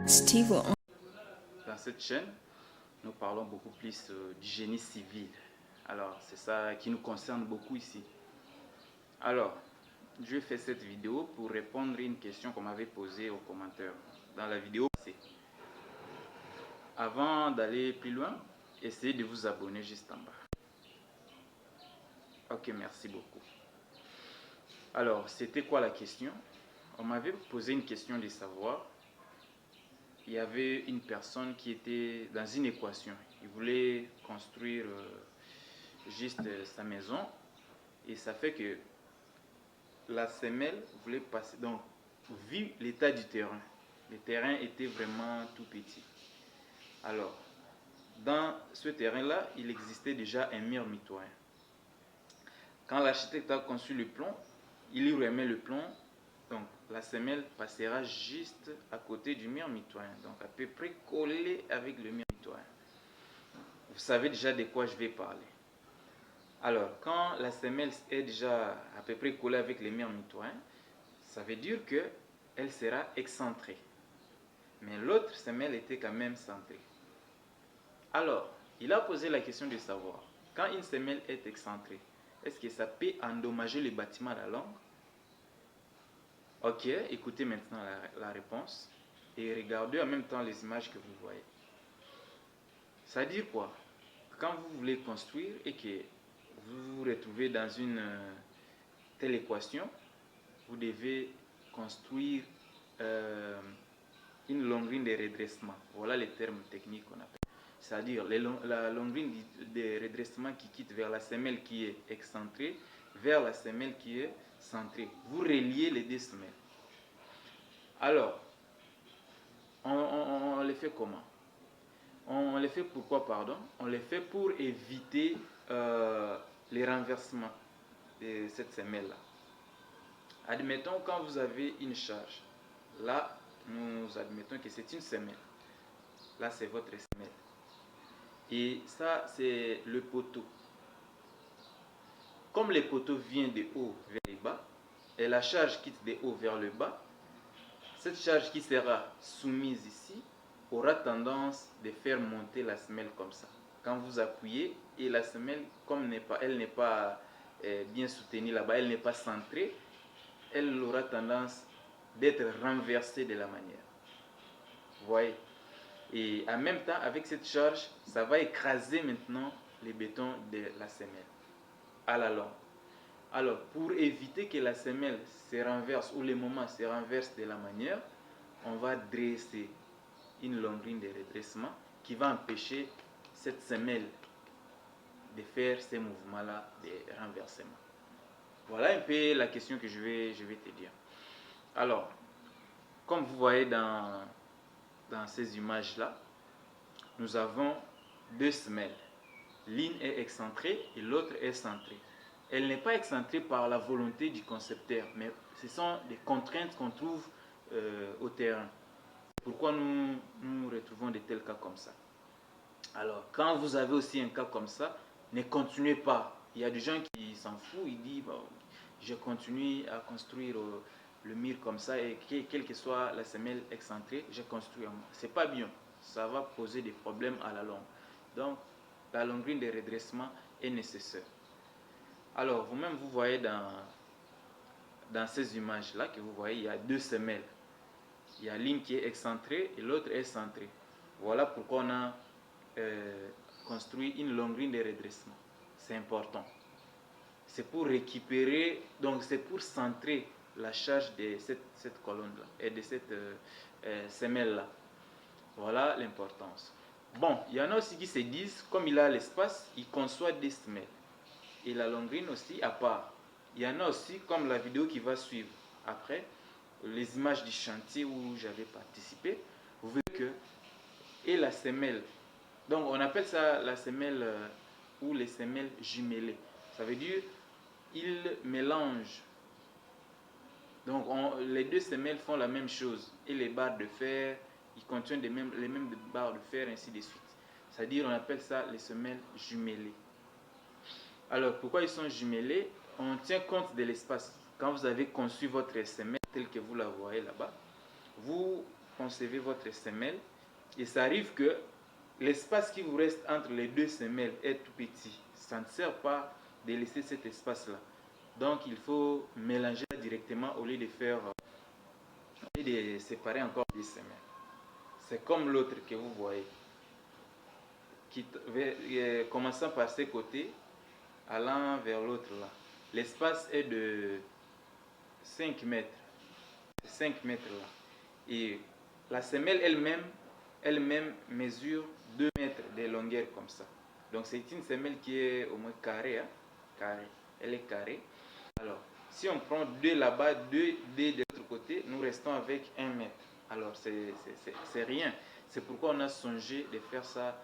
Steve. Dans cette chaîne, nous parlons beaucoup plus du génie civil. Alors, c'est ça qui nous concerne beaucoup ici. Alors, je vais faire cette vidéo pour répondre à une question qu'on m'avait posée aux commentaires dans la vidéo passée. Avant d'aller plus loin, essayez de vous abonner juste en bas. Ok, merci beaucoup. Alors, c'était quoi la question? On m'avait posé une question de savoir. Il y avait une personne qui était dans une équation. Il voulait construire juste sa maison. Et ça fait que la semelle voulait passer. Donc, vu l'état du terrain, le terrain était vraiment tout petit. Alors, dans ce terrain-là, il existait déjà un mur mitoyen. Quand l'architecte a conçu le plan, il y remet le plan. Donc, la semelle passera juste à côté du mur mitoyen. Donc, à peu près collé avec le mur mitoyen. Vous savez déjà de quoi je vais parler. Alors, quand la semelle est déjà à peu près collée avec le mur mitoyen, ça veut dire qu'elle sera excentrée. Mais l'autre semelle était quand même centrée. Alors, il a posé la question de savoir, quand une semelle est excentrée, est-ce que ça peut endommager le bâtiment à la longue? Ok, écoutez maintenant la réponse et regardez en même temps les images que vous voyez. Ça veut dire quoi? Quand vous voulez construire et que vous vous retrouvez dans une telle équation, vous devez construire une longrine de redressement. Voilà les termes techniques qu'on appelle. C'est-à-dire la longrine de redressement qui quitte vers la semelle qui est excentrée vers la semelle qui est centrée. Vous reliez les deux semelles. Alors, on les fait comment? On les fait pourquoi, pardon? On les fait pour éviter les renversements de cette semelle-là. Admettons quand vous avez une charge. Là, nous admettons que c'est une semelle. Là, c'est votre semelle. Et ça, c'est le poteau. Comme le poteau vient de haut vers le bas, et la charge quitte de haut vers le bas, cette charge qui sera soumise ici aura tendance de faire monter la semelle comme ça. Quand vous appuyez, et la semelle, comme elle n'est pas bien soutenue là-bas, elle n'est pas centrée, elle aura tendance d'être renversée de la manière. Vous voyez? Et en même temps, avec cette charge, ça va écraser maintenant les bétons de la semelle à la longue. Alors, pour éviter que la semelle se renverse ou le moment se renverse de la manière, on va dresser une longrine de redressement qui va empêcher cette semelle de faire ces mouvements-là de renversement. Voilà un peu la question que je vais te dire. Alors, comme vous voyez dans ces images-là, nous avons deux semelles. L'une est excentrée et l'autre est centrée. Elle n'est pas excentrée par la volonté du concepteur, mais ce sont des contraintes qu'on trouve au terrain. Pourquoi nous retrouvons de tels cas comme ça? Alors, quand vous avez aussi un cas comme ça, ne continuez pas. Il y a des gens qui s'en foutent, ils disent bon, je continue à construire le mur comme ça et quelle que soit la semelle excentrée, je construis. C'est pas bien. Ça va poser des problèmes à la longue. Donc, la longrine de redressement est nécessaire. Alors, vous-même, vous voyez dans ces images-là que vous voyez, il y a deux semelles. Il y a l'une qui est excentrée et l'autre est centrée. Voilà pourquoi on a construit une longrine de redressement. C'est important. C'est pour récupérer, donc c'est pour centrer la charge de cette colonne-là et de cette semelle-là. Voilà l'importance. Bon, il y en a aussi qui se disent, comme il a l'espace, il conçoit des semelles. Et la longrine aussi à part. Il y en a aussi, comme la vidéo qui va suivre après, les images du chantier où j'avais participé, vous verrez que, et la semelle, donc on appelle ça la semelle ou les semelles jumelées. Ça veut dire, ils mélangent. Donc les deux semelles font la même chose. Et les barres de fer, ils contiennent les mêmes barres de fer, ainsi de suite. C'est-à-dire, on appelle ça les semelles jumelées. Alors, pourquoi ils sont jumelés? On tient compte de l'espace. Quand vous avez conçu votre semelle telle que vous la voyez là-bas, vous concevez votre semelle et ça arrive que l'espace qui vous reste entre les deux semelles est tout petit. Ça ne sert pas de laisser cet espace-là. Donc il faut mélanger directement au lieu de faire, au lieu de séparer encore des semelles. C'est comme l'autre que vous voyez, commençant par ce côté, allant vers l'autre là. L'espace est de 5 mètres. 5 mètres là. Et la semelle elle-même mesure 2 mètres de longueur comme ça. Donc c'est une semelle qui est au moins carrée. Hein? Carrée. Elle est carrée. Alors, si on prend 2 là-bas, 2 de l'autre côté, nous restons avec 1 mètre. Alors, c'est rien. C'est pourquoi on a songé de faire ça,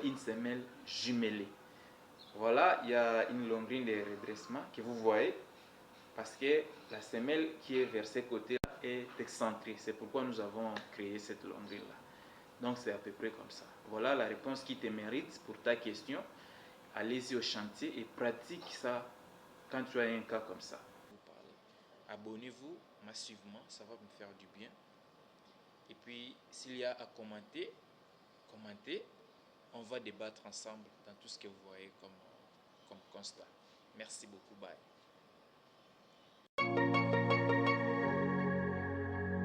une semelle jumelée. Voilà, il y a une longueur de redressement que vous voyez parce que la semelle qui est vers ce côté-là est excentrée. C'est pourquoi nous avons créé cette longueur-là. Donc, c'est à peu près comme ça. Voilà la réponse qui te mérite pour ta question. Allez-y au chantier et pratique ça quand tu as un cas comme ça. Vous parlez. Abonnez-vous massivement, ça va me faire du bien. Et puis, s'il y a à commenter, commentez. On va débattre ensemble dans tout ce que vous voyez comme constat. Merci beaucoup. Bye.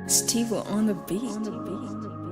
Steve on the beat.